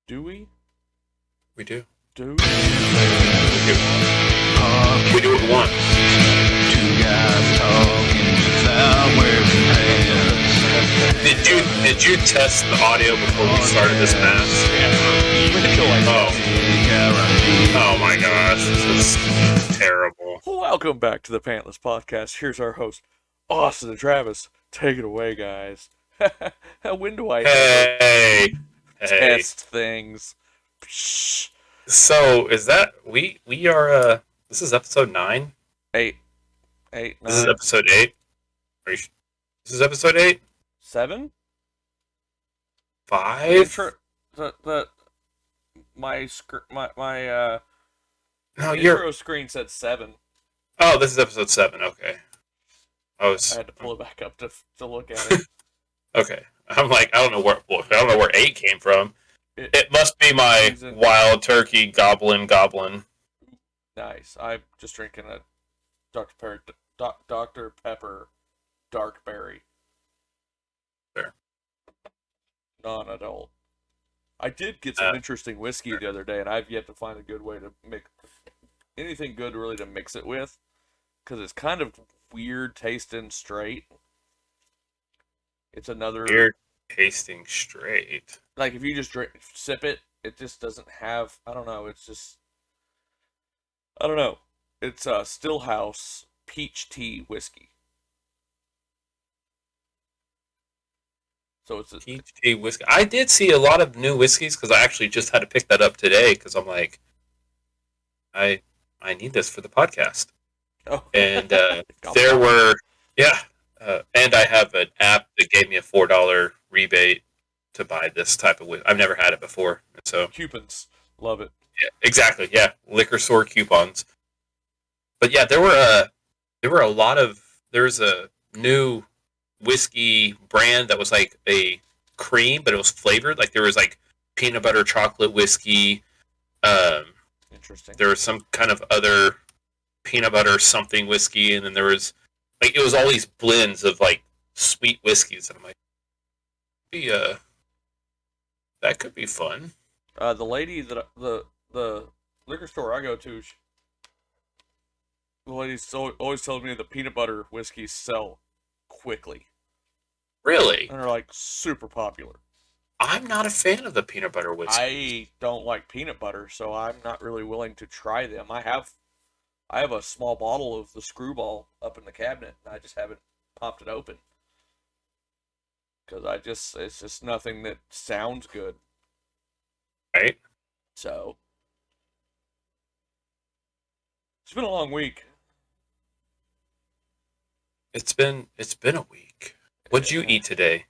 Do we? We do. Do we? We do. We do it once. Two guys talking without wearing pants. Did you test the audio before we started this mask? Oh my gosh, this is terrible. Welcome back to the Pantless podcast. Here's our host, Austin and Travis. Take it away, guys. When do I Hey. test things? Psh. So is that we are this is episode 9? 8, 9, This is episode 8? This is episode 8? 7? 5? My No, intro screen said 7. Oh, this is episode 7. Okay. I had to pull it back up to look at it. Okay. I'm like, I don't know where 8 came from. It must be my wild turkey goblin. Nice. I'm just drinking a Dr. Pepper Dark Berry. Fair. Non-adult. I did get some interesting whiskey the other day, and I've yet to find a good way to make anything good really to mix it with, because it's kind of weird tasting straight. It's another weird tasting straight. Like if you just sip it, it just doesn't have. I don't know. It's just. I don't know. It's a Stillhouse peach tea whiskey. So it's a peach tea whiskey. I did see a lot of new whiskeys because I actually just had to pick that up today because I'm like, I need this for the podcast. Oh. And there were and I have an app that gave me a $4 rebate to buy this type of whiskey. I've never had it before, so coupons, love it. Yeah, exactly. Yeah, liquor store coupons. But yeah, there were a lot of. There's a new whiskey brand that was like a cream, but it was flavored. Like there was like peanut butter chocolate whiskey. Interesting. There was some kind of other peanut butter something whiskey, and then there was like it was all these blends of like sweet whiskeys. And I'm like, that could be fun. The lady that the liquor store I go to, the lady's always tells me the peanut butter whiskeys sell quickly. Really? And they're like super popular. I'm not a fan of the peanut butter whiskey. I don't like peanut butter, so I'm not really willing to try them. I have a small bottle of the Screwball up in the cabinet, and I just haven't popped it open. Because it's just nothing that sounds good. Right? So, it's been a long week. It's been a week. What'd you eat today?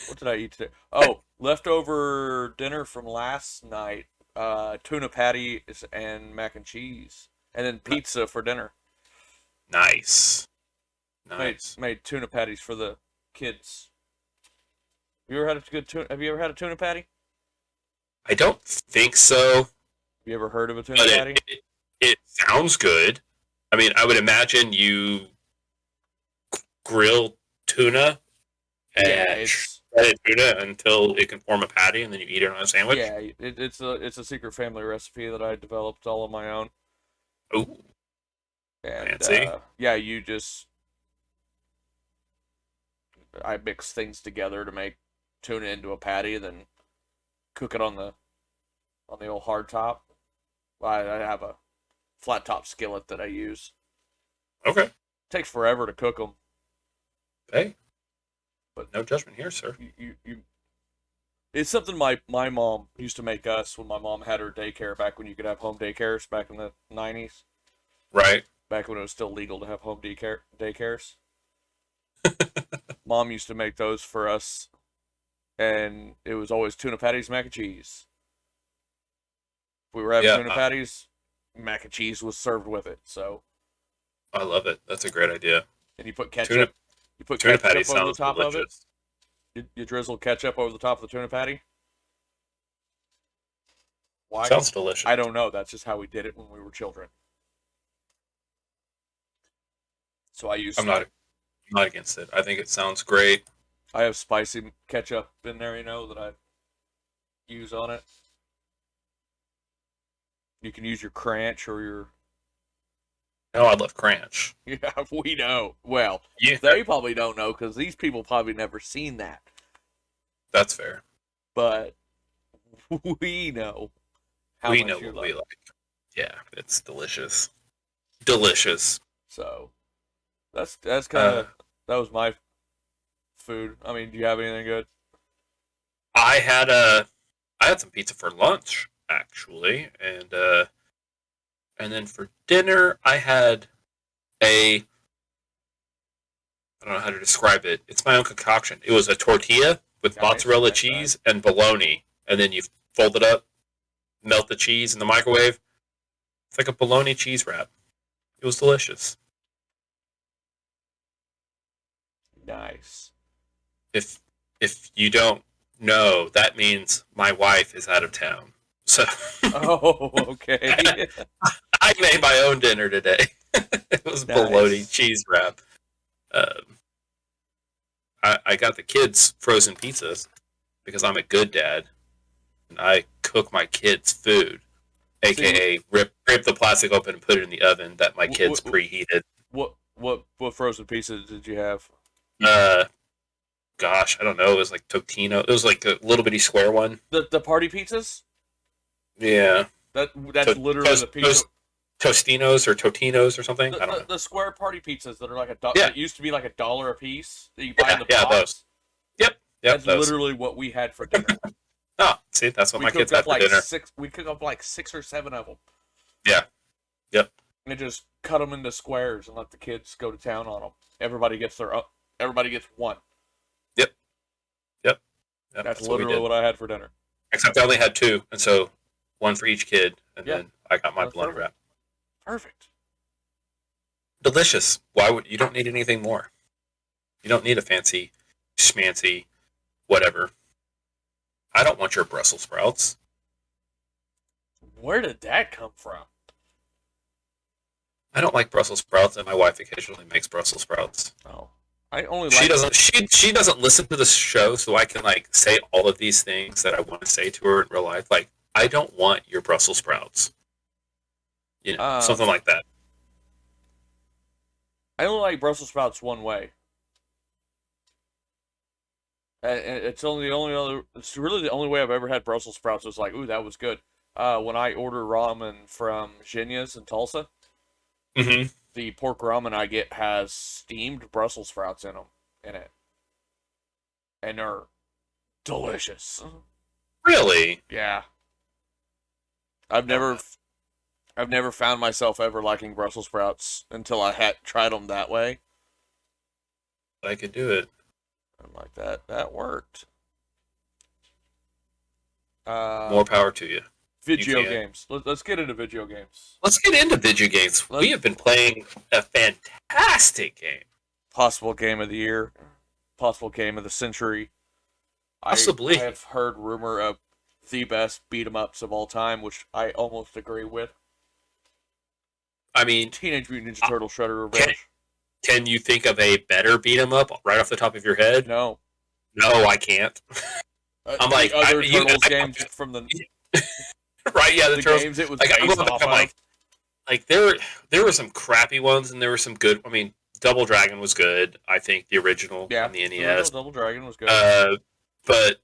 What did I eat today? Oh, leftover dinner from last night. Tuna patties and mac and cheese. And then pizza for dinner. Nice. Made tuna patties for the kids. Have you ever had a tuna patty? I don't think so. Have you ever heard of a tuna patty? It sounds good. I mean, I would imagine you grill tuna and shredded tuna until it can form a patty, and then you eat it on a sandwich. Yeah, it's a secret family recipe that I developed all on my own. Ooh, and fancy. I mix things together to make tuna into a patty, then cook it on the old hard top. I have a flat top skillet that I use. Okay. It takes forever to cook them. Hey, but no judgment here, sir. It's something my mom used to make us when my mom had her daycare back when you could have home daycares back in the 90s. Right. Back when it was still legal to have home daycares. Mom used to make those for us, and it was always tuna patties, mac and cheese. If we were having tuna patties, mac and cheese was served with it. So I love it. That's a great idea. And you put ketchup. You put ketchup over the top delicious. of it. You drizzle ketchup over the top of the tuna patty. Why? Sounds delicious. I don't know. That's just how we did it when we were children. So I'm not against it. I think it sounds great. I have spicy ketchup in there, that I use on it. You can use your Cranch or your. No, I love Cranch. Yeah, we know. Well, Yeah, they probably don't know because these people probably never seen that. that's fair. But we know how We much know you what love we it. like. Yeah, it's delicious. Delicious. So that's kind Uh, of that was my food. I mean, do you have anything good? I had I had some pizza for lunch actually, and then for dinner I had a I don't know how to describe it. It's my own concoction. It was a tortilla with mozzarella Nice. cheese and bologna, and then you fold it up, melt the cheese in the microwave. It's like a bologna cheese wrap. It was delicious. Nice. If you don't know, that means my wife is out of town. So Oh, okay. I made my own dinner today. It was Nice. bologna cheese wrap. I got the kids frozen pizzas because I'm a good dad and I cook my kids food, aka rip the plastic open and put it in the oven that my kids preheated. What frozen pieces did you have? Gosh, I don't know. It was like Totino. It was like a little bitty square one. The party pizzas? Yeah. That's literally the pizza. Tostinos or Totinos or something. I don't know. The square party pizzas that are like Yeah. that used to be like $1 a piece that you buy in the Yeah, box. those. Yep. That's those. literally what we had for dinner. Oh, see, that's what my kids had for dinner. We cooked up like 6 or 7 of them. Yeah. Yep. And just cut them into squares and let the kids go to town on them. Everybody gets one. Yep, That's what we literally did. what I had for dinner. Except I only had 2, and so one for each kid, and Yeah. then I got my That's bologna perfect. wrap. Perfect. Delicious. You don't need anything more. You don't need a fancy, schmancy, whatever. I don't want your Brussels sprouts. Where did that come from? I don't like Brussels sprouts, and my wife occasionally makes Brussels sprouts. Oh, I only She like doesn't. She doesn't listen to the show, so I can like say all of these things that I want to say to her in real life. Like, I don't want your Brussels sprouts. You know, something like that. I only like Brussels sprouts one way. It's really the only way I've ever had Brussels sprouts. It's like, ooh, that was good. When I order ramen from Jinya's in Tulsa, Mm-hmm. the pork ramen I get has steamed Brussels sprouts in it, and they're delicious. Really? Yeah, I've never found myself ever liking Brussels sprouts until I had tried them that way. I could do it. I'm like, that worked. More power to you. Video You can. games. Let's get into video games. Let's get into video games. We have been playing a fantastic game. Possible game of the year. Possible game of the century. Possibly. I have heard rumor of the best beat 'em ups of all time, which I almost agree with. I mean, Teenage Mutant Ninja Turtle Shredder Revenge. can you think of a better beat 'em up right off the top of your head? No. No, I can't. I'm like, the other Turtles games from the right? Yeah, the Turtles games it was like, based off of. like there were some crappy ones and there were some good. I mean, Double Dragon was good. I think the original on the NES. Double Dragon was good. But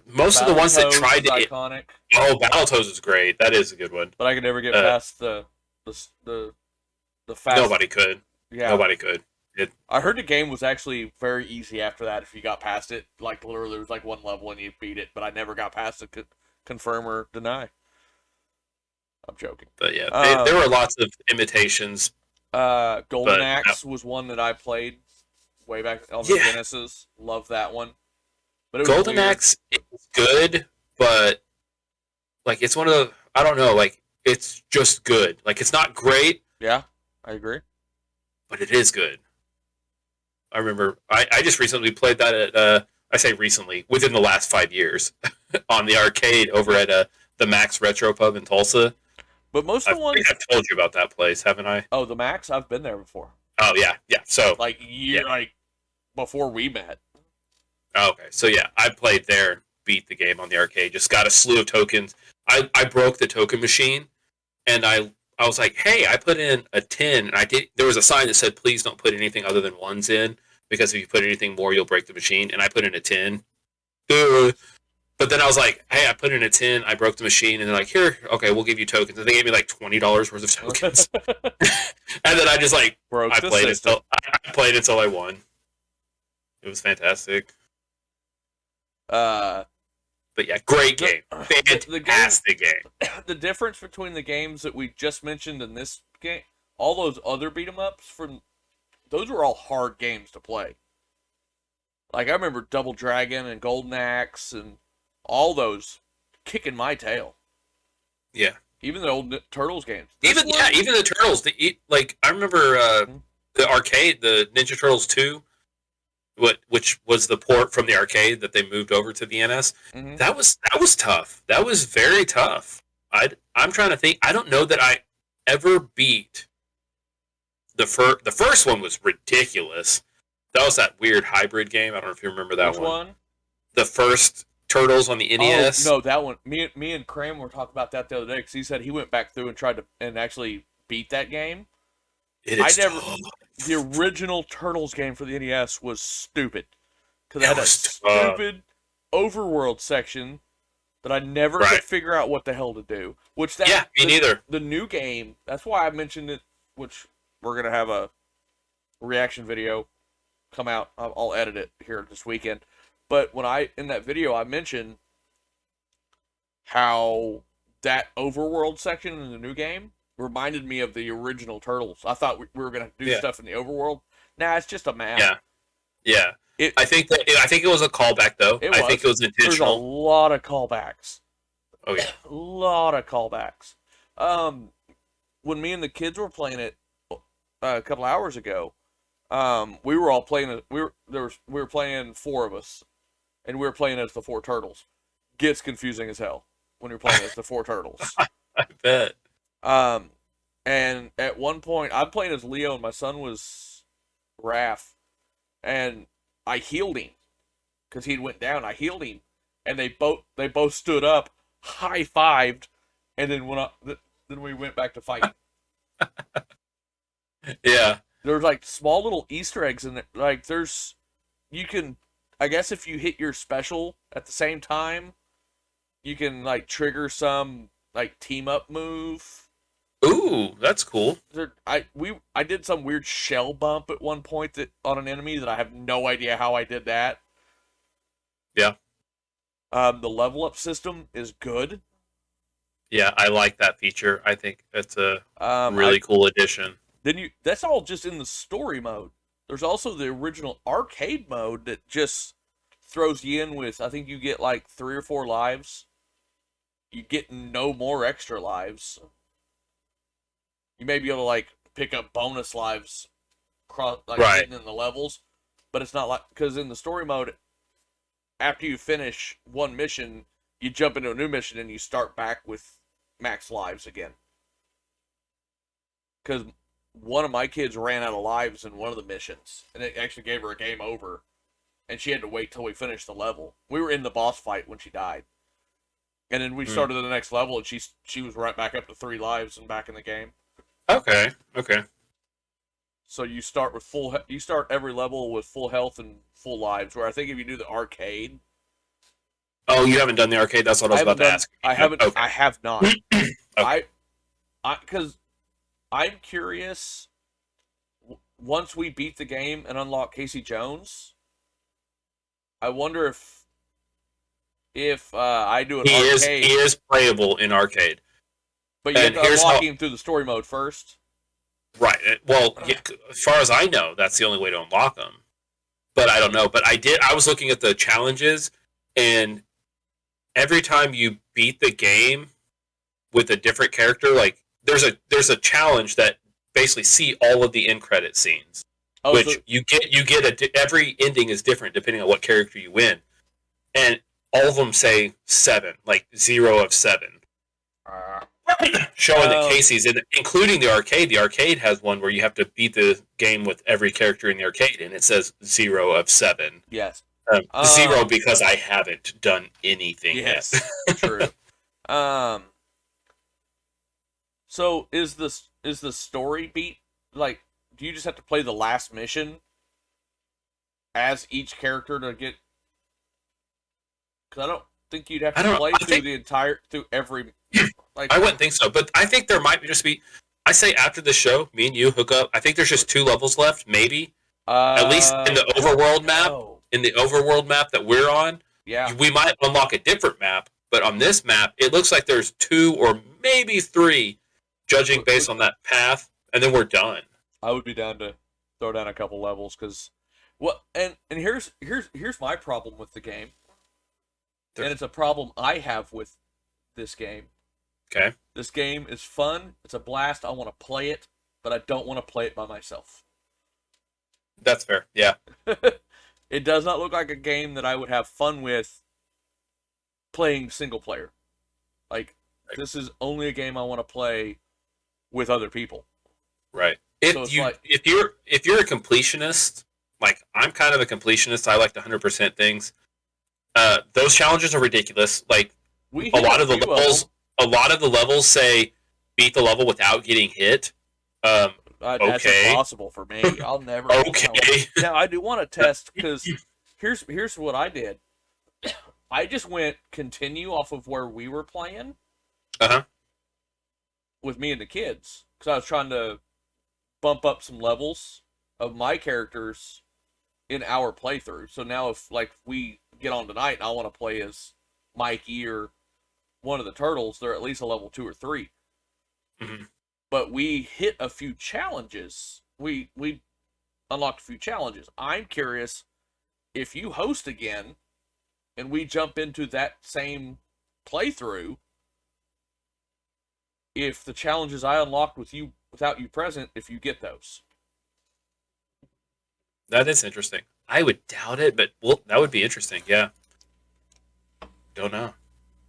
most of the ones that tried to iconic. Oh, Battletoads is great. That is a good one. But I could never get past the fast. Nobody could. Yeah. Nobody could. I heard the game was actually very easy after that if you got past it. Like, literally, there was like one level and you beat it, but I never got past it. Confirm or deny. I'm joking. But yeah, there were lots of imitations. Golden Axe was one that I played way back on the Genesis. Love that one. But Golden Axe is good, but like it's one of the I don't know, like it's just good. Like it's not great. Yeah, I agree. But it is good. I remember I just recently played that at I say recently, within the last 5 years, on the arcade over at the Max Retro Pub in Tulsa. But most of the ones I've told you about that place, haven't I? Oh, the Max, I've been there before. Oh yeah. So like before we met. Okay, so yeah, I played there, beat the game on the arcade, just got a slew of tokens. I broke the token machine, and I was like, hey, I put in a 10, and there was a sign that said, please don't put anything other than ones in, because if you put anything more, you'll break the machine. And I put in a 10. But then I was like, hey, I put in a 10, I broke the machine, and they're like, here, okay, we'll give you tokens. And they gave me like $20 worth of tokens. And then I just like, I played until I won. It was fantastic. But yeah, great game. Fantastic game. The difference between the games that we just mentioned in this game, all those other beat 'em ups, those were all hard games to play. Like, I remember Double Dragon and Golden Axe and all those kicking my tail. Yeah. Even the old Turtles games. Even the Turtles. Like, I remember the arcade, the Ninja Turtles 2, which was the port from the arcade that they moved over to the NS. Mm-hmm. That was tough. That was very tough. I'm trying to think. I don't know that I ever beat the first one. Was ridiculous. That was that weird hybrid game. I don't know if you remember that one. Which one? The first Turtles on the NES. Oh, no, that one. Me and Cram were talking about that the other day because he said he went back through and tried to actually beat that game. The original Turtles game for the NES was stupid because it had a stupid overworld section that I never could figure out what the hell to do. Me neither. The new game. That's why I mentioned it. Which we're gonna have a reaction video come out. I'll edit it here this weekend. But in that video, I mentioned how that overworld section in the new game reminded me of the original Turtles. I thought we were going to do stuff in the overworld. Nah, it's just a map. Yeah. I think it was a callback, though. I think it was intentional. There's a lot of callbacks. Oh, yeah. A lot of callbacks. When me and the kids were playing it a couple hours ago, we were all playing. We were playing 4 of us, and we were playing as the 4 turtles. Gets confusing as hell when you're playing as the 4 turtles. I bet. And at one point, I'm playing as Leo, and my son was Raph, and I healed him because he went down. I healed him, and they both stood up, high-fived, and then then we went back to fighting. Yeah. There's like small little Easter eggs in there. Like I guess if you hit your special at the same time, you can like trigger some like team up move. Ooh, that's cool. I did some weird shell bump at one point on an enemy that I have no idea how I did that. Yeah. The level up system is good. Yeah, I like that feature. I think it's a really cool addition. That's all just in the story mode. There's also the original arcade mode that just throws you in with, I think you get like 3 or 4 lives. You get no more extra lives. You may be able to like pick up bonus lives getting in the levels, but it's not like, because in the story mode, after you finish one mission, you jump into a new mission and you start back with max lives again. Because one of my kids ran out of lives in one of the missions, and it actually gave her a game over, and she had to wait till we finished the level. We were in the boss fight when she died, and then we started the next level, and she was right back up to 3 lives and back in the game. Okay. So you start every level with full health and full lives. Where I think if you do the arcade. Oh, you haven't done the arcade? That's what I was about to ask. I haven't. Okay. I have not. Okay. Because I'm curious. Once we beat the game and unlock Casey Jones, I wonder if I do an arcade. He is playable in arcade. But you have to unlock him through the story mode first. Right. Well, as far as I know, that's the only way to unlock them. But I don't know. But I was looking at the challenges, and every time you beat the game with a different character, like there's a challenge that basically see all of the end credit scenes. Oh, which so you get every ending is different depending on what character you win. And all of them say 7, like 0 of 7. Showing that Casey's in it, including the arcade. The arcade has one where you have to beat the game with every character in the arcade, and it says 0 of 7. Yes. 0 because I haven't done anything yet. True. Um. So is the story beat like? Do you just have to play the last mission as each character to get? Because I don't think you'd have I to don't know. play I through think the entire through every like. I wouldn't think so, but I think there might just be. I say after the show, me and you hook up. I think there's just 2 levels left, maybe. At least in the I don't overworld map. know. In the overworld map that we're on, Yeah. we might unlock a different map. But on this map, it looks like there's 2 or maybe 3, judging based on that path, and then we're done. I would be down to throw down a couple levels because, what and here's my problem with the game, and it's a problem I have with this game. Okay. This game is fun. It's a blast. I want to play it, but I don't want to play it by myself. That's fair. Yeah. It does not look like a game that I would have fun with playing single player. Like, this is only a game I want to play with other people. Right. So If you're a completionist, like I'm kind of a completionist, I like the 100% things. Those challenges are ridiculous. Like a lot of the levels say beat the level without getting hit. That's impossible for me. I'll never. Okay. Now I do want to test because here's what I did. I just went continue off of where we were playing. With me and the kids, because I was trying to bump up some levels of my characters in our playthrough. So now if like we get on tonight and I want to play as Mikey or one of the turtles, they're at least a level 2 or 3. Mm-hmm. But we hit a few challenges. We unlocked a few challenges. I'm curious if you host again and we jump into that same playthrough, if the challenges I unlocked with you without you present, if you get those. That is interesting. I would doubt it, but that would be interesting. Yeah. Don't know.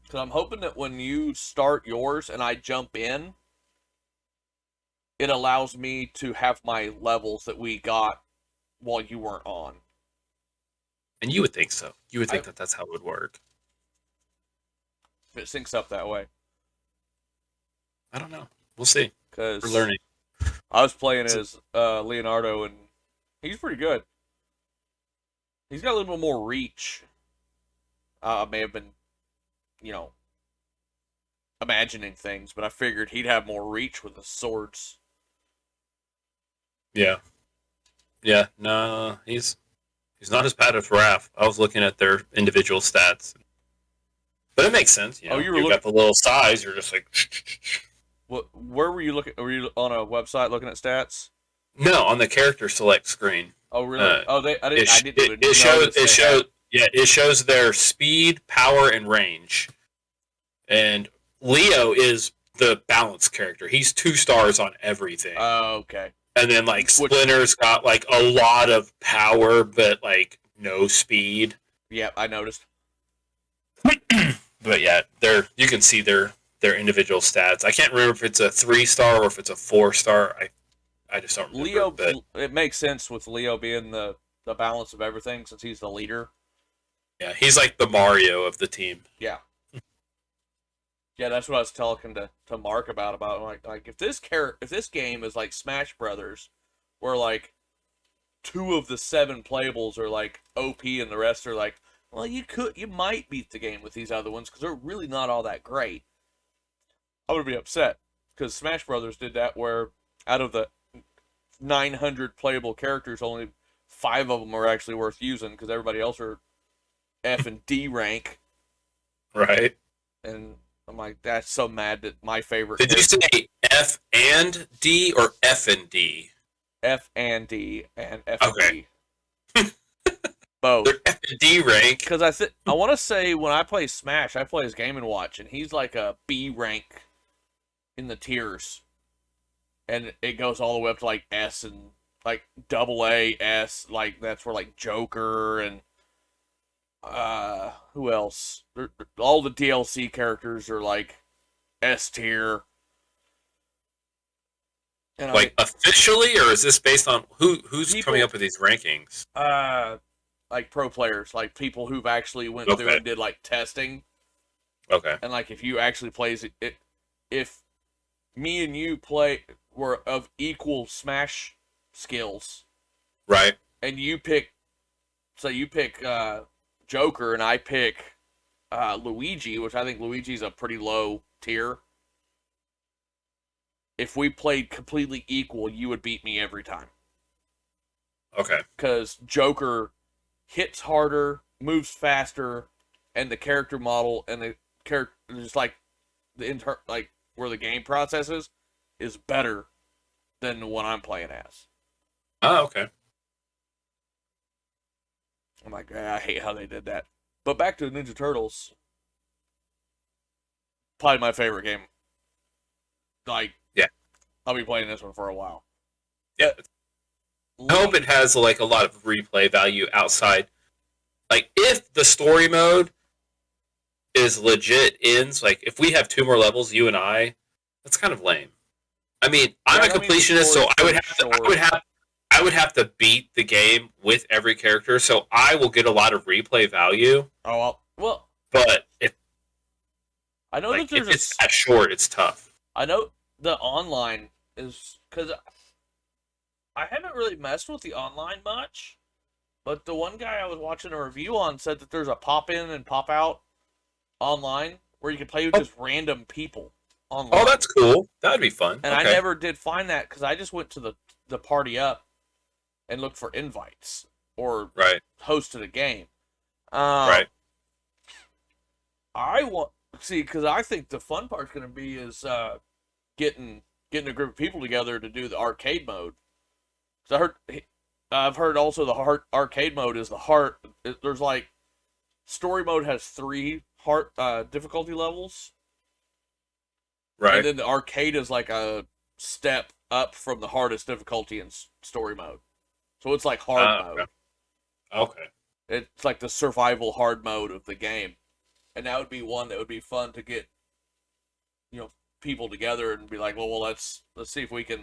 Because I'm hoping that when you start yours and I jump in, it allows me to have my levels that we got while you weren't on. And you would think so. You would think that's how it would work. If it syncs up that way. I don't know. We'll see. Because we're learning. I was playing as Leonardo, and he's pretty good. He's got a little bit more reach. I may have been, imagining things, but I figured he'd have more reach with the swords. Yeah. Yeah. No, he's not as bad as Raph. I was looking at their individual stats, but it makes sense. You got the little size. You're just like. Where were you looking? Were you on a website looking at stats? No, on the character select screen. Oh, really? I didn't. It shows their speed, power, and range. And Leo is the balanced character. He's 2 stars on everything. Oh, okay. And then Splinter's got a lot of power, but no speed. Yeah, I noticed. But yeah, you can see their individual stats. I can't remember if it's a 3-star or if it's a 4-star. I just don't remember. Leo, but it makes sense with Leo being the balance of everything since he's the leader. Yeah, he's like the Mario of the team. Yeah. Yeah, that's what I was talking to Mark about like if this game is like Smash Brothers, where 2 of the 7 playables are OP and the rest are well, you might beat the game with these other ones because they're really not all that great. I would be upset because Smash Brothers did that where out of the 900 playable characters, only 5 of them are actually worth using because everybody else are F and D rank. Right. And I'm like, that's so mad that my favorite. Did you say F and D or F and D? F and D and F okay. and D. Both. They're F and D rank. Because I want to say when I play Smash, I play as Game & Watch, and he's like a B rank in the tiers. And it goes all the way up to S and AA, S, that's where Joker and who else? All the DLC characters are S tier. And officially, or is this based on who's coming up with these rankings? Pro players, people who've actually went through and did testing. Okay. And like if you actually plays it, if me and you were of equal Smash skills, Right. and you pick, so you pick Joker and I pick Luigi, which I think Luigi's a pretty low tier. If we played completely equal, you would beat me every time. Okay. Because Joker hits harder, moves faster, and the character model and the character just like like where the game processes is better than the one I'm playing as. Oh, okay. I'm like, I hate how they did that. But back to Ninja Turtles, probably my favorite game. Like, Yeah. I'll be playing this one for a while. Yeah. I hope it has like a lot of replay value outside. Like if the story mode is legit ends, like if we have 2 more levels, you and I, that's kind of lame. I mean, I'm a completionist, so I would have to beat the game with every character, so I will get a lot of replay value. Oh well. But if I know that if it's that short, it's tough. I know the online is because I haven't really messed with the online much, but the one guy I was watching a review on said that there's a pop in and pop out online where you can play with just random people online. Oh, that's cool. That would be fun. And I never did find that because I just went to the party up and looked for invites or hosted a game. Right. I want because I think the fun part's going to be is getting a group of people together to do the arcade mode. So I've heard also the arcade mode is the heart. There's like story mode has 3 heart difficulty levels. Right. And then the arcade is like a step up from the hardest difficulty in story mode. So it's like hard mode. Okay. It's like the survival hard mode of the game. And that would be one that would be fun to get, people together and be like, well, let's see if we can,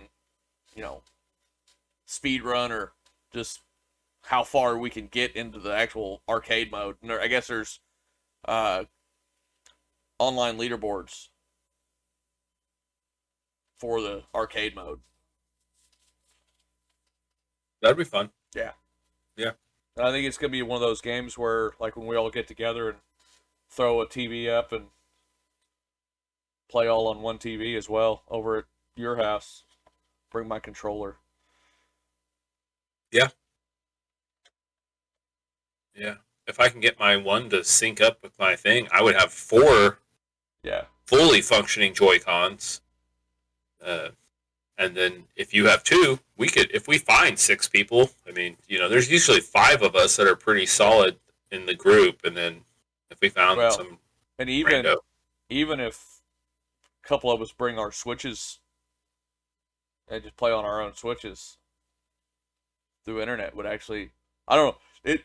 speed run or just how far we can get into the actual arcade mode. And I guess there's online leaderboards for the arcade mode. That'd be fun. Yeah. Yeah. And I think it's going to be one of those games where, like, when we all get together and throw a TV up and play all on one TV as well over at your house. Bring my controller. Yeah. Yeah. If I can get my one to sync up with my thing, I would have 4 fully functioning Joy-Cons. And then if you have 2, if we find 6 people, I mean, there's usually 5 of us that are pretty solid in the group. And then if we found some and even if a couple of us bring our Switches and just play on our own Switches through internet would actually, I don't know,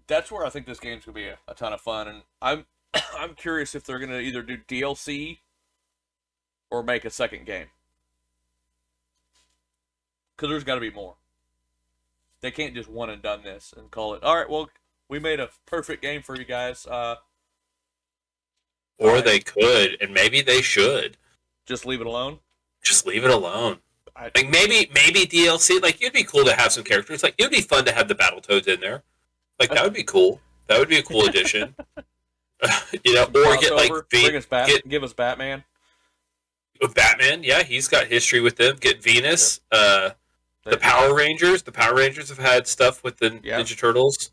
that's where I think this game's gonna be a ton of fun. And I'm curious if they're gonna either do DLC or make a second game, because there's got to be more. They can't just one and done this and call it, all right, well, we made a perfect game for you guys. Or they could, and maybe they should. Just leave it alone? Just leave it alone. Like maybe DLC. Like it'd be cool to have some characters. Like it'd be fun to have the Battletoads in there. Like that would be cool. That would be a cool addition. Or get like give us Batman. Batman, yeah, he's got history with them. Get Venus. The Power Rangers. The Power Rangers have had stuff with the Ninja Turtles.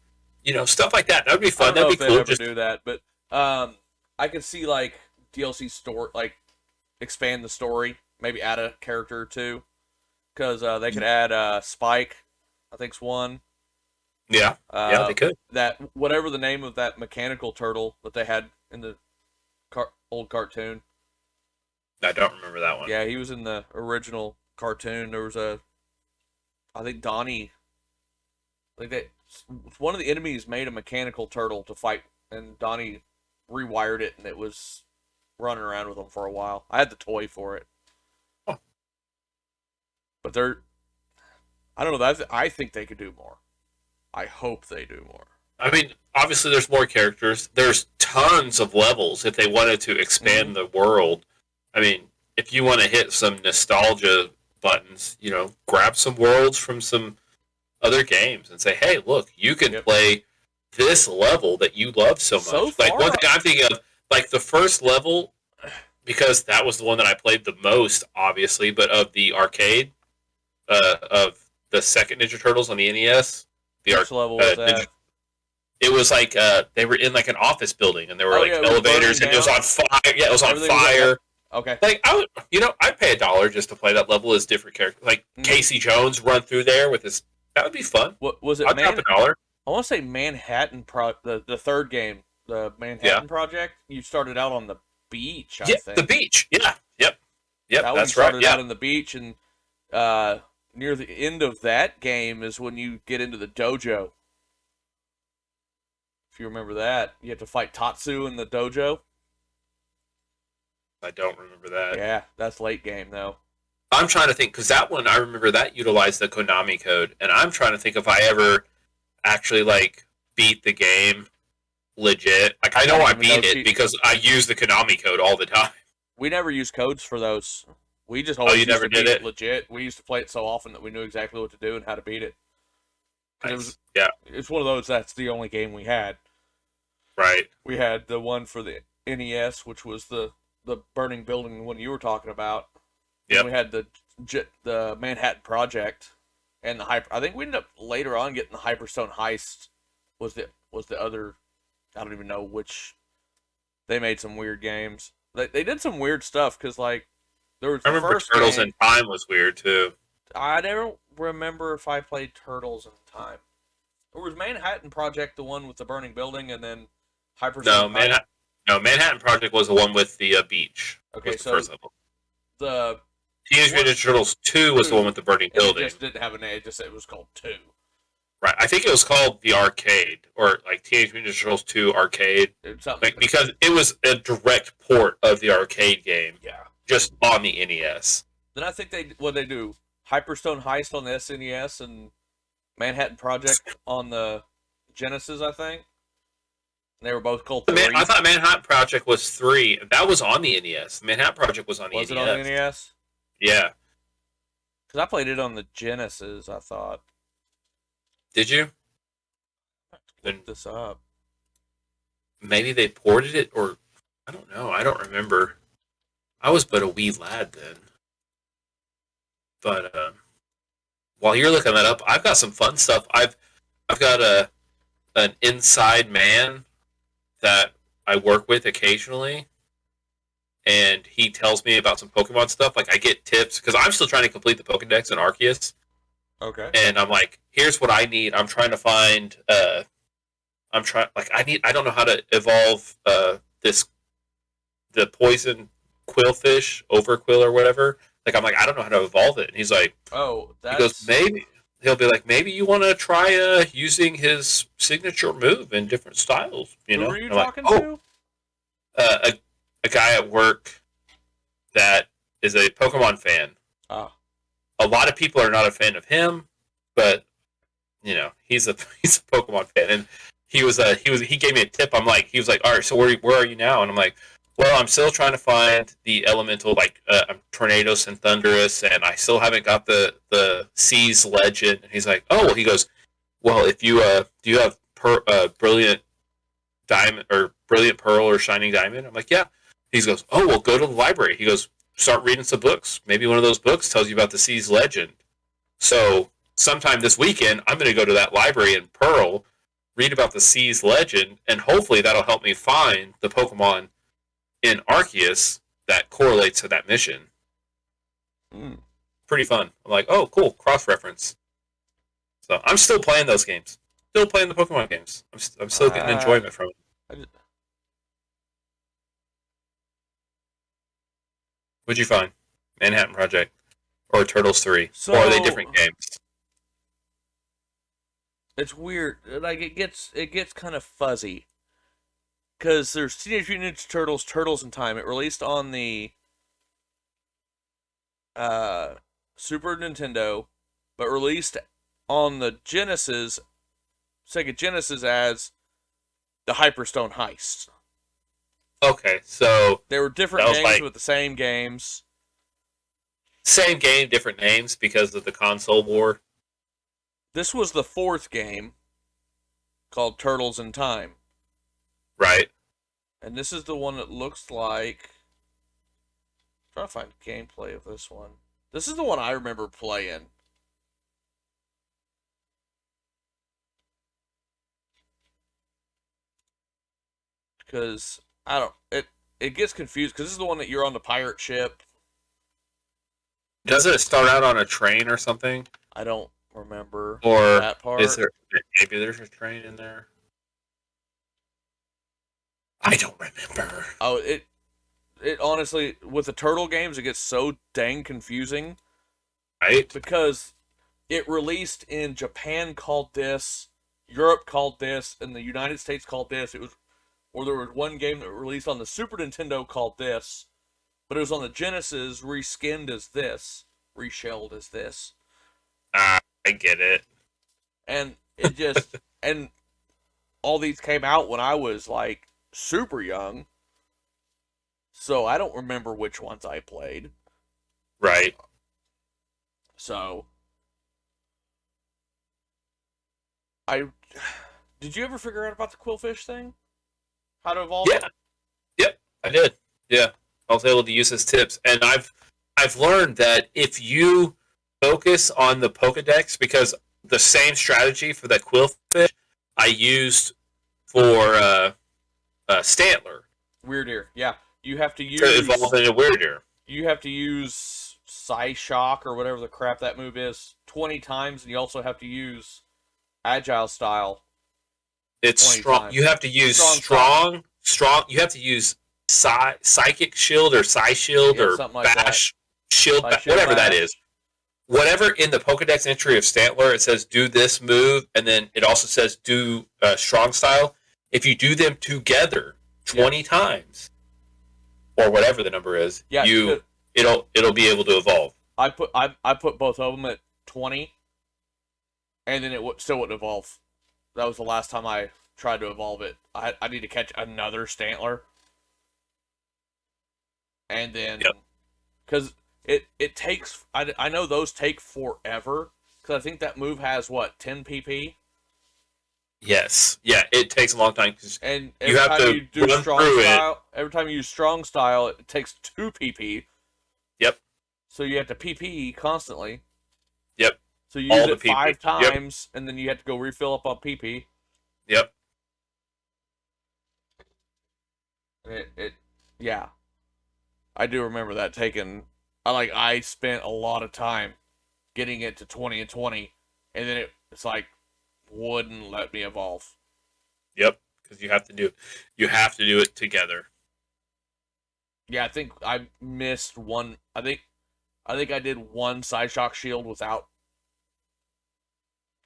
Stuff like that. That would be fun. That'd be cool. Just do that, but I could see like DLC story, like expand the story, maybe add a character or 2, because they could add Spike. I think's one. Yeah, they could. That whatever the name of that mechanical turtle that they had in the old cartoon. I don't remember that one. Yeah, he was in the original cartoon. There was I think Donnie. Like that, one of the enemies made a mechanical turtle to fight, and Donnie rewired it, and it was running around with him for a while. I had the toy for it. Oh. But I don't know. I think they could do more. I hope they do more. I mean, obviously, there's more characters. There's tons of levels if they wanted to Mm-hmm. expand the world. I mean, if you want to hit some nostalgia buttons, grab some worlds from some other games and say, hey, look, you can Yep. play this level that you love so So much. Like, one far, thing I'm thinking of, like, the first level, because that was the one that I played the most, obviously, but of the arcade, of the second Ninja Turtles on the NES, the which level was Ninja, that? it was like they were in like an office building and there were Oh like yeah, it was burning elevators and it was down. on fire. Yeah, it was on Everything was yep. fire. Okay. Like I'd pay $1 just to play that level as different characters. Like Mm-hmm. Casey Jones run through there with his. That would be fun. What was it? I'd drop $1. I want to say the third game, the Yeah, Manhattan Project. You started out on the beach, I yeah, the think. beach. Yeah, yep. That one you That's right. started Yeah, out in the beach, and uh, near the end of that game is when you get into the dojo. If you remember that, you have to fight Tatsu in the dojo. I don't remember that. Yeah, that's late game though. I'm trying to think because that one I remember that utilized the Konami code, and I'm trying to think if I ever actually like beat the game legit. Like I know don't I even know beat it because I use the Konami code all the time. We never used codes for those. We just Oh, always you used never to did beat it it? legit. We used to play it so often that we knew exactly what to do and how to beat it. Because Nice. Yeah. it's one of those that's the only game we had. Right. We had the one for the NES, which was the burning building one you were talking about. And Yep. we had the Manhattan Project and the hyper. I think we ended up later on getting the Hyperstone Heist. Was the other? I don't even know which. They made some weird games. They did some weird stuff because like there was I the remember first Turtles game. in Time was weird too. I don't remember if I played Turtles in time. Or was Manhattan Project the one with the burning building and then No, Hyperstone Heist? Manhattan Project was the one with the beach. Okay, Was the so first level. the Teenage one Mutant Ninja Turtles 2 was the one two, with the burning and it building. just didn't have a name. It just it was called two. Right. I think it was called the arcade or like Teenage Mutant Ninja Turtles 2 arcade. It's something. Like because it was a direct port of the arcade game Yeah. just on the NES. Then I think they do Hyperstone Heist on the SNES and Manhattan Project on the Genesis. I think and they were both called Man, I three. thought Manhattan Project was 3. That was on the NES. Manhattan Project was on the Was it on the NES. NES? Yeah. Because I played it on the Genesis. I thought. Did you? Then Look this up. maybe they ported it, or I don't know. I don't remember. I was but a wee lad then. But while you're looking that up, I've got some fun stuff. I've got an inside man that I work with occasionally, and he tells me about some Pokemon stuff. Like I get tips because I'm still trying to complete the Pokedex in Arceus, Okay. and I'm like, here's what I need. I'm trying to find. I'm trying. Like I don't know how to evolve the poison quillfish, overquill or whatever. Like I'm like I don't know how to evolve it, and he's like, Oh, he goes that's maybe he'll be like maybe you want to try using his signature move in different styles, who were you And I'm like, talking oh, to? uh, a guy at work that is a Pokemon fan. Ah, A lot of people are not a fan of him, but he's a he's a Pokemon fan, and he gave me a tip. He was like, all right, so where are you now? And I'm like, well, I'm still trying to find the elemental like I'm Tornadus and Thunderous, and I still haven't got the Seas Legend. And he's like, oh, well, he goes, well, if you do you have brilliant diamond or brilliant pearl or shining diamond? I'm like, yeah. He goes, oh, well, go to the library. He goes, start reading some books. Maybe one of those books tells you about the Seas Legend. So sometime this weekend, I'm going to go to that library in Pearl, read about the Seas Legend, and hopefully that'll help me find the Pokemon in Arceus that correlates to that mission. mm. Pretty fun. I'm like, oh, cool, cross-reference. So I'm still playing those games. Still playing the Pokemon games. I'm still getting enjoyment from it. I just, What'd you find? Manhattan Project or Turtles 3? so Or are they different games? it's weird. Like it gets kind of fuzzy because there's Teenage Mutant Ninja Turtles, Turtles in Time. It released on the uh, Super Nintendo, but released on the Genesis Sega Genesis as the Hyperstone Heist. Okay, so They were different that was games like with the same games. same game, different names because of the console war. This was the fourth game called Turtles in Time. Right. And this is the one that looks like... I'm trying to find gameplay of this one. This is the one I remember playing. Because, I don't... It gets confused, because this is the one that you're on the pirate ship. Doesn't it start out on a train or something? I don't remember Or that part. is there maybe there's a train in there? I don't remember. Oh, it honestly, with the turtle games, it gets so dang confusing. Right? Because it released in Japan called this, Europe called this, and the United States called this. It was, or there was one game that released on the Super Nintendo called this, but it was on the Genesis reskinned as this, reshelled as this. I get it. And it just, and all these came out when I was like super young. So I don't remember which ones I played. Right. So did you ever figure out about the Quillfish thing? How to evolve Yeah. it? Yep, I did. Yeah. I was able to use his tips. And I've learned that if you focus on the Pokedex, because the same strategy for that Quillfish I used for Stantler Weird Ear. Yeah. You have to use to evolve into Weirder. you have to use Psyshock or whatever the crap that move is 20 times, and you also have to use Agile Style. It's 20 strong. times. You have to use Strong. You have to use Psychic Shield or Psy Shield Yeah, or something like Bash Shield, Psy Shield whatever that Bash. is. Whatever in the Pokedex entry of Stantler, it says do this move, and then it also says do Strong Style. If you do them together 20 times, or whatever the number is, Yeah, it'll be able to evolve. I put both of them at 20, and then it still wouldn't evolve. That was the last time I tried to evolve it. I need to catch another Stantler, and then because it takes I know those take forever, because I think that move has what 10 PP, Yes, yeah, it takes a long time because and you have to run through it. Every time you use strong style, it takes 2 PP. Yep. So you have to PP constantly. Yep. So you All use the it 5 PP. Yep. times, and then you have to go refill up on PP. Yep. Yeah. I do remember that taking. I spent a lot of time getting it to 20 and 20, and then it's like wouldn't let me evolve. Yep. Because you have to do it together. Yeah, I think I missed one. I think I did one Psyshock Shield without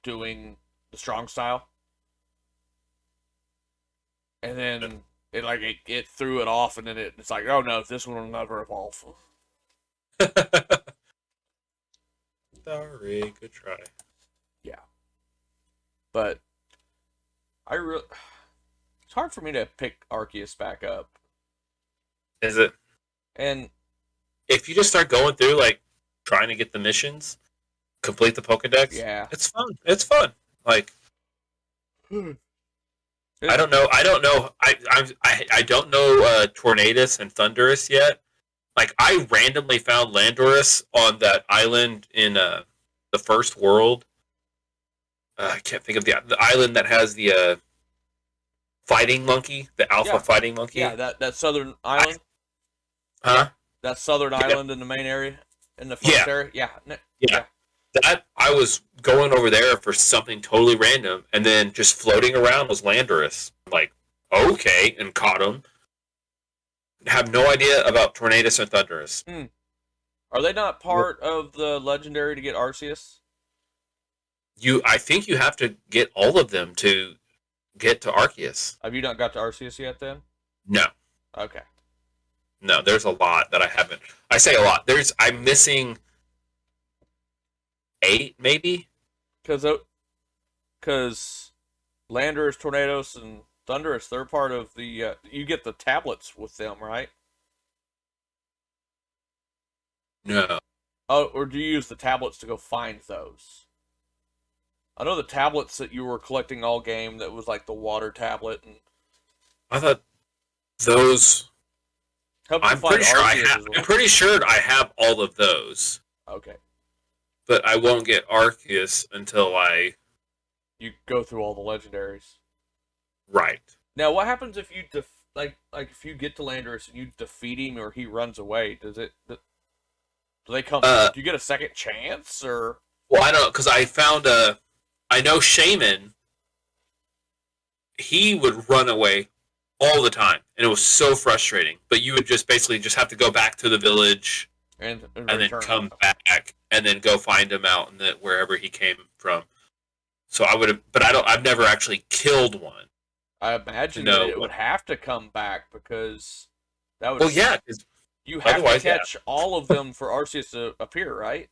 doing the strong style, and then it threw it off, and then it's like, oh no, this one will never evolve. Sorry, good try. Yeah, but it's hard for me to pick Arceus back up, Is it? and If you just start going through like trying to get the missions, complete the Pokedex, yeah, it's fun. It's fun. Like I I don't know. I don't know Tornadus and Thundurus yet. Like I randomly found Landorus on that island in the first world. I can't think of the island that has the fighting monkey, the alpha fighting monkey. Yeah, that southern island. Huh? That southern island in the main area, in the first area. Yeah. That I was going over there for something totally random, and then just floating around was Landorus. I'm like, okay, and caught him. Have no idea about Tornadus and Thundurus. Are they not part of the legendary to get Arceus? I think you have to get all of them to get to Arceus. Have you not got to Arceus yet then? No. Okay. No, there's a lot that I haven't. I say a lot. I'm missing 8, maybe? Because Landorus, Tornadoes, and Thunderous, they're part of the. You get the tablets with them, right? No. Oh, or do you use the tablets to go find those? I know the tablets that you were collecting all game. That was like the water tablet and I thought those. helped you find Arceus as well. I'm pretty sure I have all of those, Okay, but I won't get Arceus until I. you go through all the legendaries. Right. Now, what happens if you like if you get to Landorus and you defeat him or he runs away? Do they come? Do you get a second chance or? Well, I don't, because I found I know Shaman. He would run away all the time, and it was so frustrating. But you would just basically just have to go back to the village And then come back and then go find him out in wherever he came from. So I would have, but I've never actually killed one. I imagine that it would have to come back because that would. Well, yeah, you have to otherwise, catch all of them for Arceus to appear, right?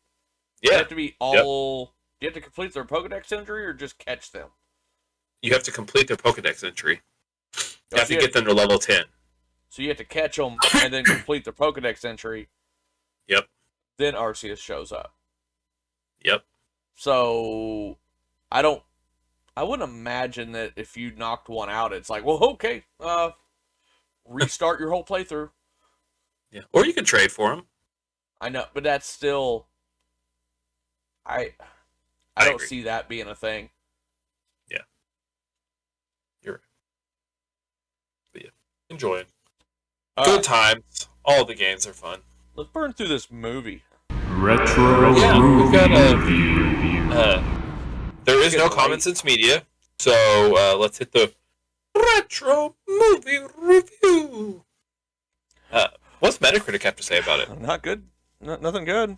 yeah, You have to be all. Do you have to complete their Pokedex entry or just catch them? you have to complete their Pokedex entry. You have so to get them to level 10. So you have to catch them and then complete their Pokedex entry. Yep. Then Arceus shows up. Yep. So I wouldn't imagine that if you knocked one out, it's like, well, okay, restart your whole playthrough. Yeah. Or you can trade for them. I know, but that's still, I I don't agree. see that being a thing. Yeah. You're right. But yeah, enjoy it. Good times. All the games are fun. Let's burn through this movie. Retro Yeah, we've got a review. there is no Getting Common Sense Media, so let's hit the retro movie review. What's Metacritic have to say about it? Not good. Nothing good.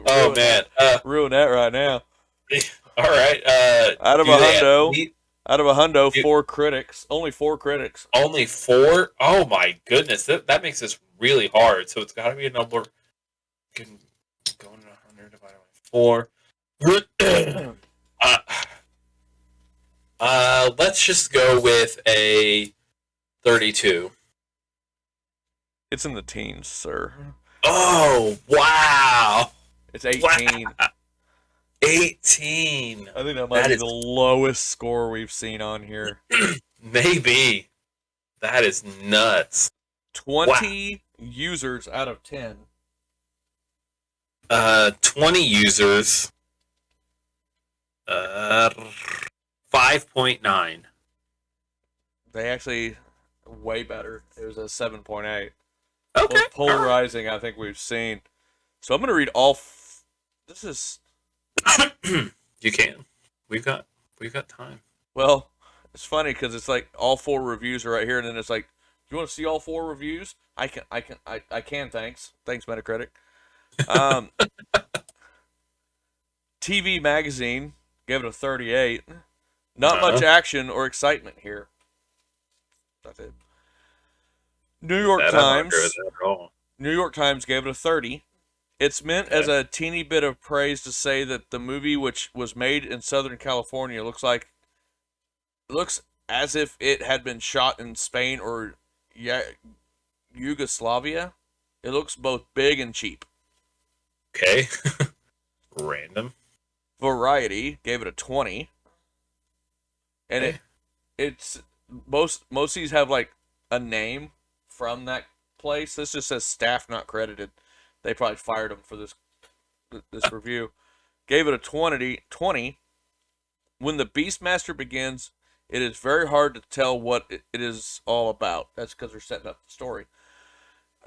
Oh man! Ruin that right now. All right. Out of do a they hundo. Out of a hundo, You- 4 critics. Only 4 critics. only 4. Oh my goodness! That makes this really hard. So it's got to be a number. Going to 100 divided by 4. Let's just go with a 32. It's in the teens, sir. Oh wow! It's 18. 18. I think that might That be is- the lowest score we've seen on here. Maybe. That is nuts. 20 users out of 10. 20 users. 5.9. They actually way better. It was a 7.8. Okay. Most polarizing I think we've seen. So I'm going to read all. This is You can. We've got time. well. It's funny because it's like all 4 reviews are right here, and then it's like, you want to see all 4 reviews? I can. Thanks, Metacritic. TV Magazine gave it a 38. Not much action or excitement here. That's it. New York I don't agree Times. with that at all. New York Times gave it a 30. It's meant as a teeny bit of praise to say that the movie, which was made in Southern California, looks as if it had been shot in Spain or Yugoslavia. It looks both big and cheap. Okay. Random. Variety gave it a 20. And it's most of these have like a name from that place. This just says staff not credited. They probably fired them for this review. Gave it a 20. When the Beastmaster begins, it is very hard to tell what it is all about. That's because they're setting up the story.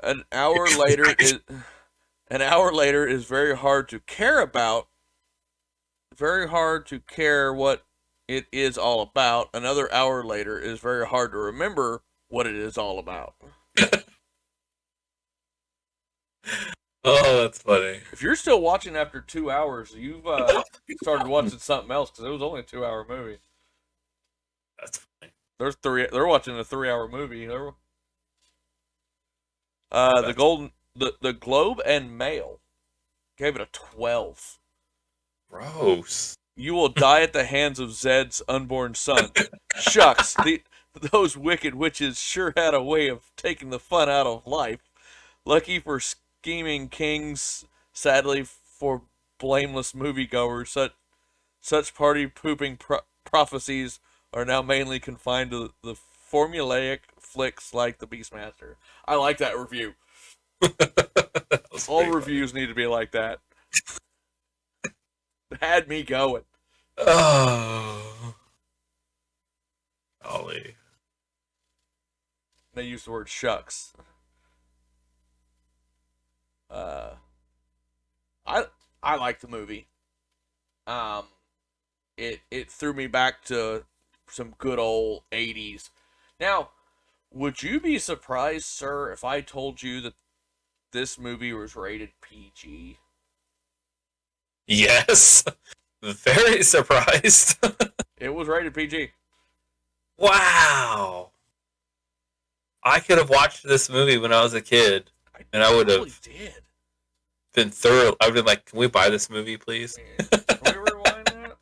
An hour later is very hard to care about. Very hard to care what it is all about. Another hour later is very hard to remember what it is all about. Oh, that's funny. If you're still watching after 2 hours, you've started watching something else because it was only a 2-hour movie. That's funny. They're watching a 3-hour movie. The Globe and Mail gave it a 12. Gross. You will die at the hands of Zed's unborn son. Shucks, those wicked witches sure had a way of taking the fun out of life. Lucky for scheming kings, sadly for blameless moviegoers, such party-pooping prophecies are now mainly confined to the formulaic flicks like the Beastmaster. I like that review. All reviews need to be like that. Had me going. Oh. Ollie. They use the word shucks. I like the movie. It threw me back to some good old 80s. Now, would you be surprised, sir, if I told you that this movie was rated PG? Yes. Very surprised. It was rated PG. Wow. I could have watched this movie when I was a kid, and I would have did. been thorough. I would have been like, "Can we buy this movie, please?" Can we rewind that?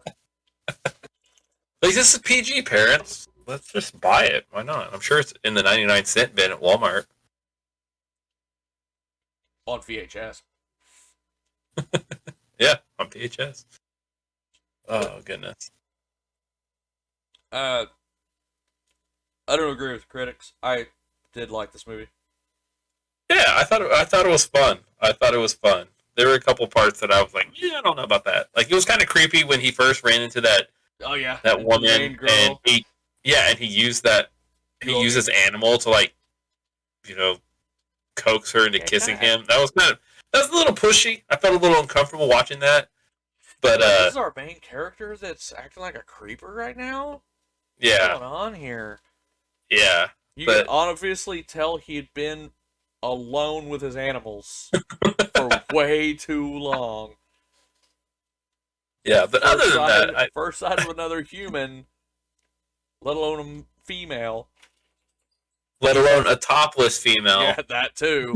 Like, this is PG, parents. Let's just buy it. Why not? I'm sure it's in the 99-cent bin at Walmart. On VHS. Yeah, on VHS. Oh, goodness. I don't agree with critics. I did like this movie. Yeah, I thought it was fun. I thought it was fun. There were a couple parts that I was like, yeah, I don't know about that. Like, it was kind of creepy when he first ran into that woman, girl. and he used that. He used his animal to, like, coax her into kissing him. That was a little pushy. I felt a little uncomfortable watching that. But this is our main character that's acting like a creeper right now? Yeah. What's going on here? Yeah. You can obviously tell he'd been alone with his animals for way too long. Yeah, but other than that, first sight of another human, let alone a female. Let alone a topless female. Yeah, that too.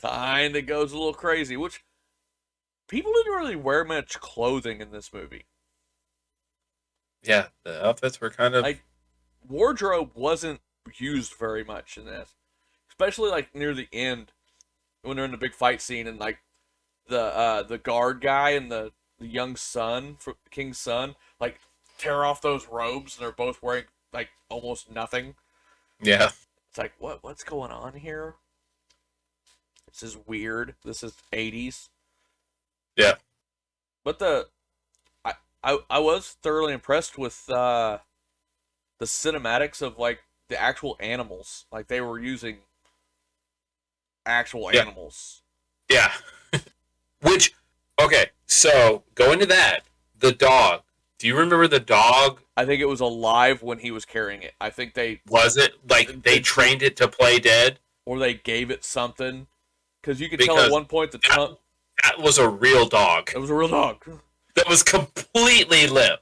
Kinda goes a little crazy, which people didn't really wear much clothing in this movie. Yeah, the outfits were kind of... Like, wardrobe wasn't used very much in this. Especially, like, near the end, when they're in the big fight scene, and, like, the guard guy and the young son, King's son, like, tear off those robes, and they're both wearing, like, almost nothing. Yeah. It's like, what's going on here? This is weird. This is 80s. Yeah. But I was thoroughly impressed with the cinematics of, like, the actual animals. Like, they were using actual animals. Yeah. Which, okay, so, going to that, the dog. Do you remember the dog? I think it was alive when he was carrying it. I think they... Was it? Like, they trained it to play dead? Or they gave it something. Because you could tell at one point the tongue... That was a real dog. It was a real dog. That was completely limp.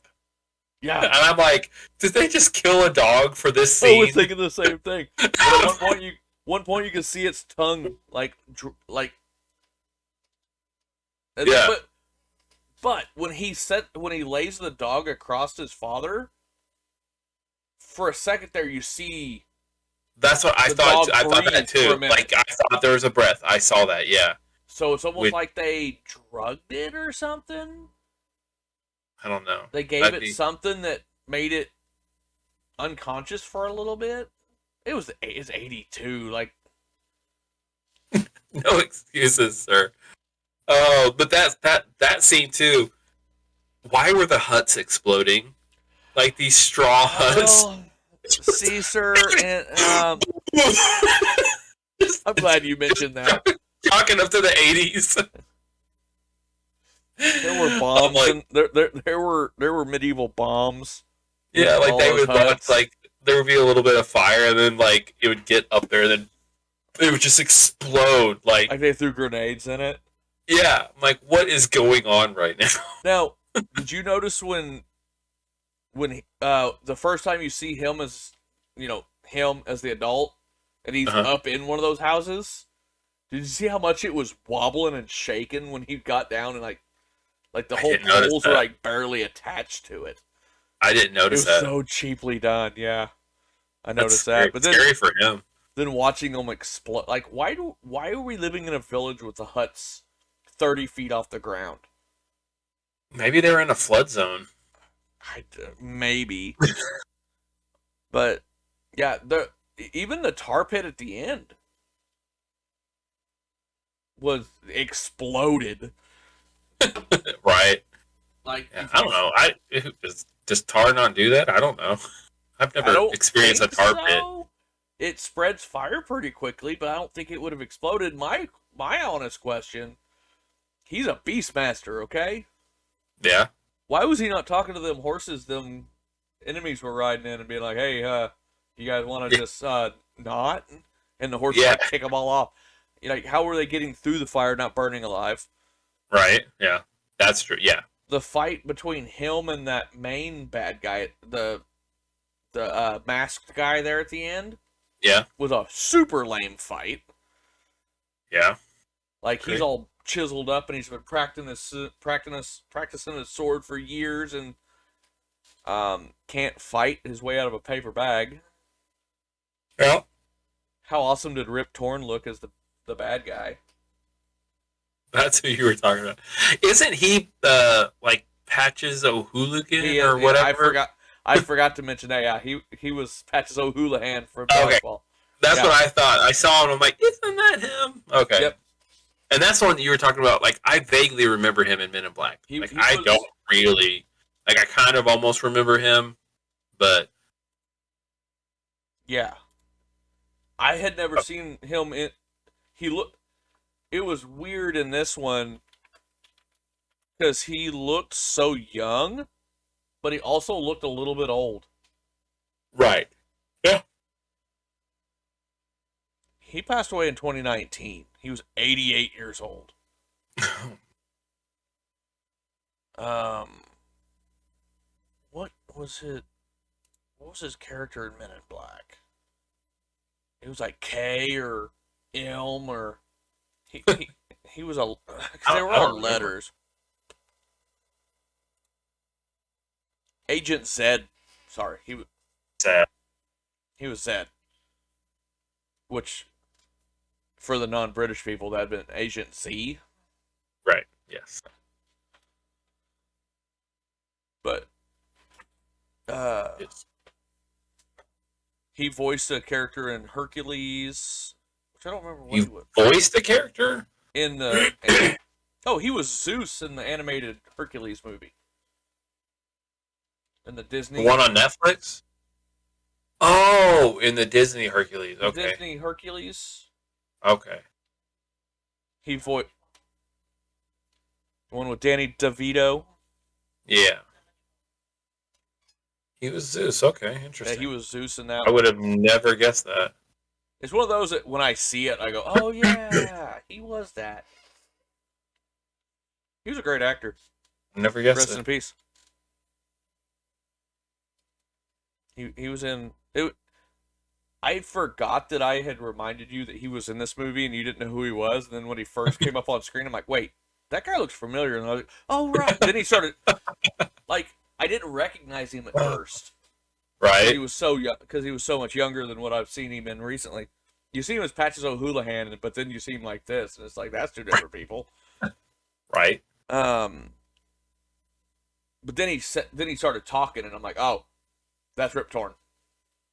Yeah. And I'm like, did they just kill a dog for this scene? I was thinking the same thing. But at one point you could see its tongue, like... Yeah. But when he lays the dog across his father, for a second there you see... That's what I thought. I thought that too. Like, I thought there was a breath. I saw that, yeah. So it's almost like they drugged it or something? I don't know. They gave it something that made it unconscious for a little bit? It's 82, like... No excuses, sir. Oh, but that scene too. Why were the huts exploding? Like these straw huts. Well, see, sir, and I'm glad you mentioned that. Talking up to the 80s. There were bombs. There were medieval bombs. Yeah, like they would launch, like there would be a little bit of fire, and then like it would get up there, and then it would just explode. Like they threw grenades in it. Yeah, I'm like, what is going on right now? Now, did you notice when the first time you see him as him as the adult, and he's up in one of those houses? Did you see how much it was wobbling and shaking when he got down and like Like the I whole didn't notice poles were that. like barely attached to it. I didn't It notice was that. so cheaply done. Yeah, I That's noticed scary, that. But then scary for him. watching them explode. Like why are we living in a village with the huts 30 feet off the ground? Maybe they were in a flood zone. Maybe, but yeah, even the tar pit at the end was exploded. Right. Like Yeah, I don't know. Does tar not do that? I don't know. I've I never don't experienced a think tar pit. so. It spreads fire pretty quickly, but I don't think it would have exploded. My honest question: he's a Beastmaster, okay? Yeah. Why was he not talking to them horses them enemies were riding in and being like, "Hey, you guys want to Yeah. just not?" And the horses Yeah. like kick them all off. Like, how were they getting through the fire, not burning alive? Right. Yeah. That's true. Yeah. The fight between him and that main bad guy, the masked guy there at the end, Yeah. was a super lame fight. Yeah. Like he's Great. all chiseled up and he's been practicing his sword for years and can't fight his way out of a paper bag. Well, How awesome did Rip Torn look as the bad guy? that's who you were talking about. Isn't he like Patches O'Hooligan or Yeah, whatever? I forgot to mention that. Yeah, he was Patches O'Houlihan from Okay. dodgeball. That's Yeah. what I thought. I saw him. I'm like, isn't that him? Okay. Yep. And that's the one that you were talking about. Like, I vaguely remember him in Men in Black. He I was- don't really. Like, I kind of almost remember him, but Yeah. I had never Oh. seen him in. It was weird in this one because he looked so young, but he also looked a little bit old. right. Yeah. He passed away in 2019. He was 88 years old. What was it? What was his character in Men in Black? It was like K or Ilm or he was a because they were I don't all remember. letters. Agent Zed. Sorry, Sad. he was Zed. Which, for the non-British people, that'd been Agent Z. Right. Yes. But Yes. he voiced a character in Hercules, which I don't remember what he You was voiced the character? in the. Oh, he was Zeus in the animated Hercules movie. In the Disney. The one on Netflix? Oh, in the Disney Hercules. the Okay. Disney Hercules. Okay. He voiced the one with Danny DeVito. Yeah. He was Zeus. Okay. Yeah, Interesting. he was Zeus in that. I would have never guessed that. It's one of those that when I see it, I go, "Oh yeah, he was that." He was a great actor. Never guessed Rest it. in peace. He was in it. I forgot that I had reminded you that he was in this movie and you didn't know who he was. And then when he first came up on screen, I'm like, wait, that guy looks familiar. And I was like, oh right. Then he started like I didn't recognize him at first. Right? He was so young because he was so much younger than what I've seen him in recently. You see him as Patches O'Houlihan, but then you see him like this, and it's like that's two different people. Right. But then he started talking, and I'm like, oh, that's Rip Torn.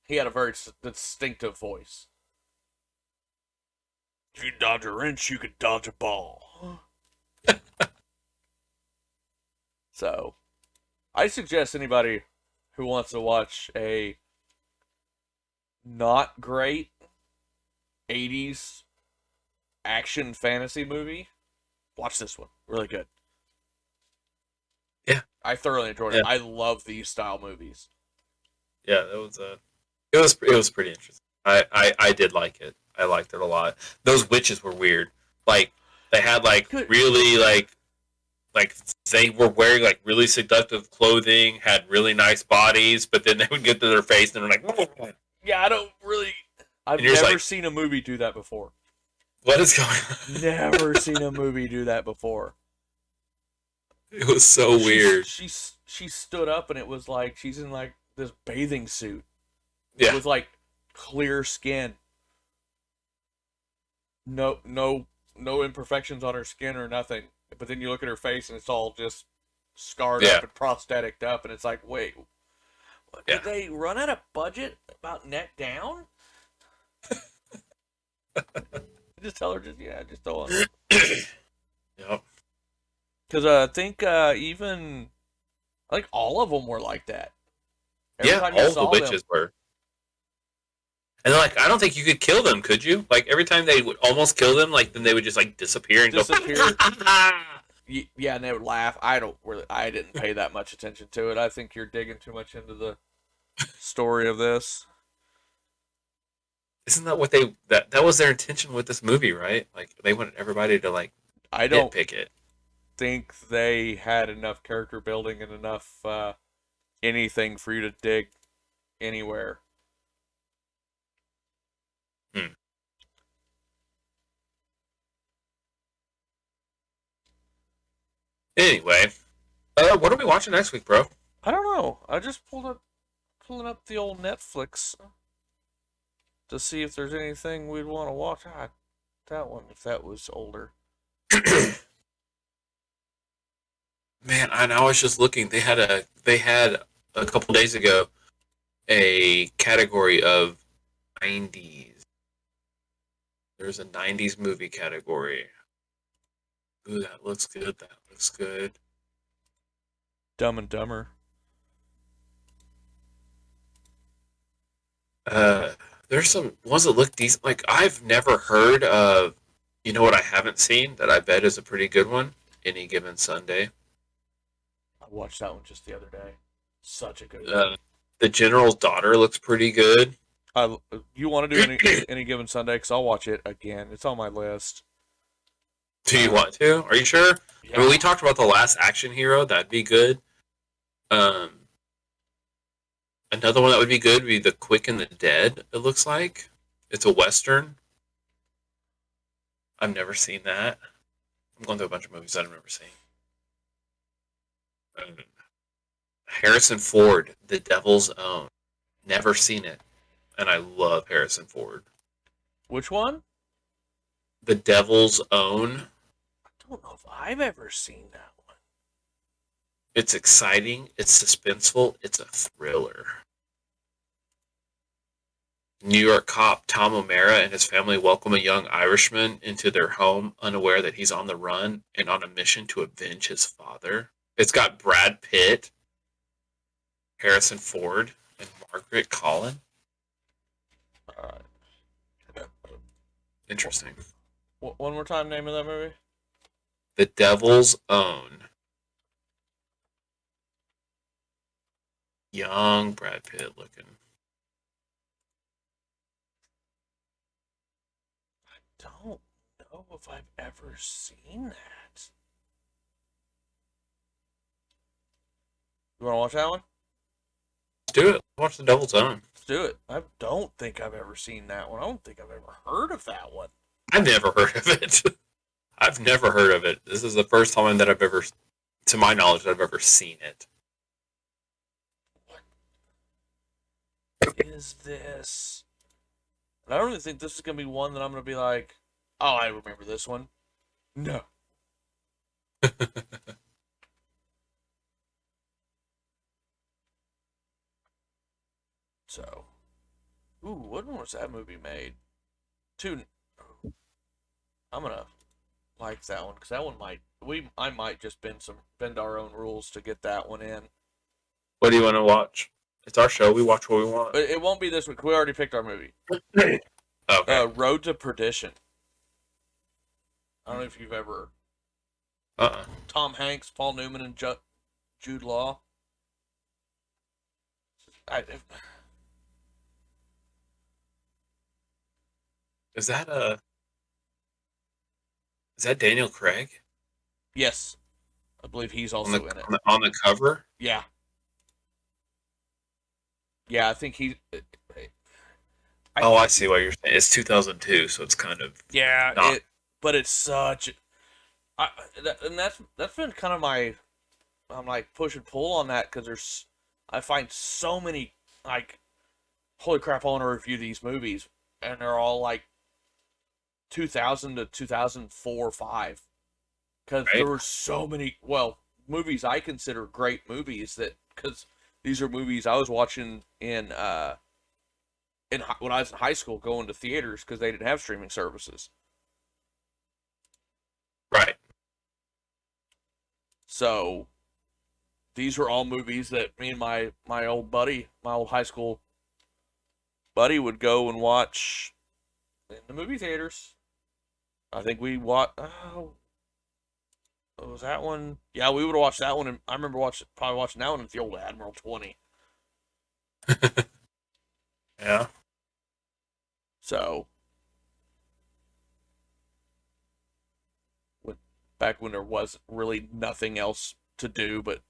He had a very distinctive voice. If you dodge a wrench, you could dodge a ball. So, I suggest anybody who wants to watch a not great 80s action fantasy movie, watch this one. Really good. Yeah. I thoroughly enjoyed it. I love these style movies. Yeah, that was it was pretty interesting. I did like it. I liked it a lot. Those witches were weird. Like they had like Good. really like they were wearing like really seductive clothing, had really nice bodies, but then they would get to their face and they're like, Yeah, I don't really. I've And you're just never like- seen a movie do that before. what is going on? Never seen a movie do that before. It was so weird. She stood up and it was like she's in like this bathing suit Yeah. with like clear skin. No imperfections on her skin or nothing. But then you look at her face and it's all just scarred Yeah. up and prosthetic up, and it's like, wait, Yeah. did they run out of budget about neck down? Just tell her, just throw on. Yep. Because I think even like all of them were like that. Every Yeah, time you all the saw witches them, were. And like, I don't think you could kill them, could you? Like every time they would almost kill them, like then they would just like disappear and Disappear. go. Yeah, and they would laugh. I didn't pay that much attention to it. I think you're digging too much into the story of this. Isn't that what that was their intention with this movie, right? Like they wanted everybody to like I don't nitpick it. think they had enough character building and enough anything for you to dig anywhere. Anyway, what are we watching next week, bro? I don't know. I just pulling up the old Netflix to see if there's anything we'd want to watch. That one, if that was older. Man, I was just looking. They had a couple days ago a category of 90s. There's a 90s movie category. Ooh, that looks good. That looks good. Dumb and Dumber. There's some ones that look decent. Like I've never heard of. You know what I haven't seen that I bet is a pretty good one? Any Given Sunday. I watched that one just the other day. Such a good one. The General's Daughter looks pretty good. You want to do any given Sunday? Because I'll watch it again. It's on my list. Do you want to? Are you sure? Yeah. I mean, we talked about The Last Action Hero. That'd be good. Another one that would be good would be The Quick and the Dead, it looks like. It's a Western. I've never seen that. I'm going through a bunch of movies I've never seen. Harrison Ford, The Devil's Own. Never seen it. And I love Harrison Ford. Which one? The Devil's Own. I don't know if I've ever seen that one. It's exciting. It's suspenseful. It's a thriller. New York cop Tom O'Mara and his family welcome a young Irishman into their home, unaware that he's on the run and on a mission to avenge his father. It's got Brad Pitt, Harrison Ford, and Margaret Collin. Interesting. One more time, name of that movie? The Devil's Own. Young Brad Pitt looking. I don't know if I've ever seen that. You want to watch that one? Let's do it. Watch The Devil's Own. Let's do it. I don't think I've ever seen that one. I don't think I've ever heard of that one. I've never heard of it. I've never heard of it. This is the first time that I've ever, to my knowledge, that I've ever seen it. What is this? And I don't even think this is going to be one that I'm going to be like, oh, I remember this one. No. So, when was that movie made? I'm gonna like that one because that one I might just bend our own rules to get that one in. What do you want to watch? It's our show. We watch what we want. But it won't be this week. We already picked our movie. Okay. Road to Perdition. I don't know if you've ever. Tom Hanks, Paul Newman, and Jude Law. Is that Daniel Craig Yes, I believe he's also in it. on the cover? Yeah. Yeah, I think he. I see what you're saying. It's 2002, so it's kind of Yeah, not. but it's such. And that's been kind of my I'm like push and pull on that because I find so many like, holy crap, I want to review these movies, and they're all like 2000 to 2004, 5, because Right. there were so many movies I consider great movies that because these are movies I was watching when I was in high school, going to theaters because they didn't have streaming services. Right. So these were all movies that me and my old buddy, my old high school buddy, would go and watch in the movie theaters. I think we watched. Oh, was that one? Yeah, we would have watched that one. And I remember probably watching that one at the old Admiral 20. Yeah. So, back when there was really nothing else to do but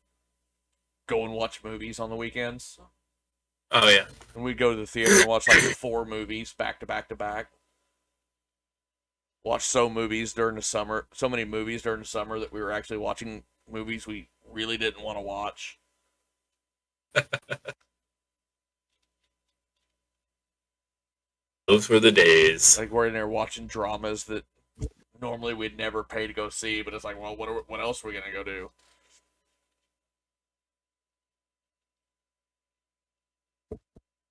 go and watch movies on the weekends. Oh yeah. And we'd go to the theater and watch like 4 movies back to back to back. Watch so many movies during the summer that we were actually watching movies we really didn't want to watch. Those were the days. Like we're in there watching dramas that normally we'd never pay to go see, but it's like, well, what else are we gonna go do?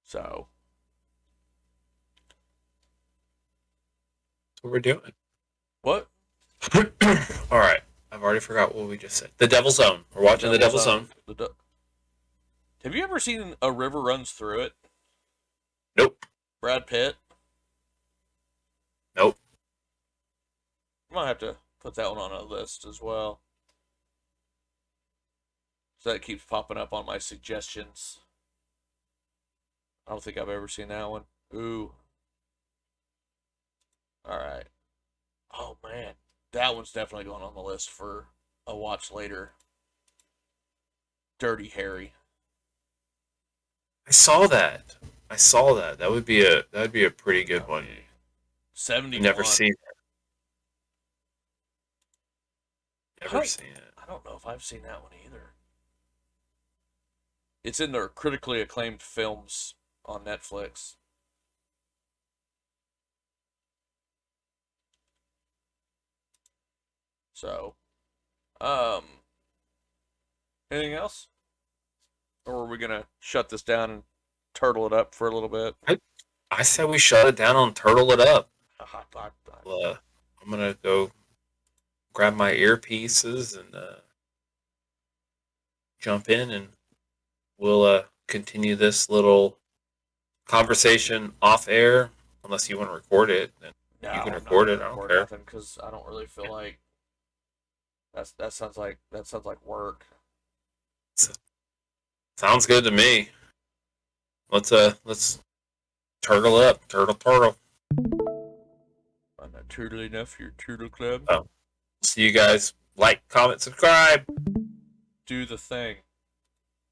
So That's what we're doing. what? All right. I've already forgot what we just said. The Devil's Own. We're watching The Devil's Own. Have you ever seen A River Runs Through It? Nope. Brad Pitt? Nope. I might have to put that one on a list as well. So that keeps popping up on my suggestions. I don't think I've ever seen that one. Ooh. Alright. Oh, man. That one's definitely going on the list for a watch later. Dirty Harry. I saw that. That would be a pretty good one. 71. Never seen it. Never seen it. I don't know if I've seen that one either. It's in their critically acclaimed films on Netflix. So, anything else? Or are we gonna shut this down and turtle it up for a little bit? I said we shut it down and turtle it up. I'm gonna go grab my earpieces and jump in, and we'll continue this little conversation off air. Unless you want to record it, then No, you can I'm not record gonna it. I don't record care. nothing because I don't really feel like that sounds like work. Sounds good to me. Let's turtle up, turtle. I'm not turtle enough for your turtle club. Oh. See you guys. Like, comment, subscribe. Do the thing.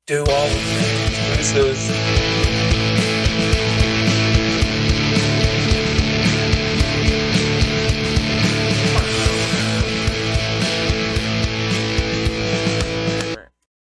Do all the things.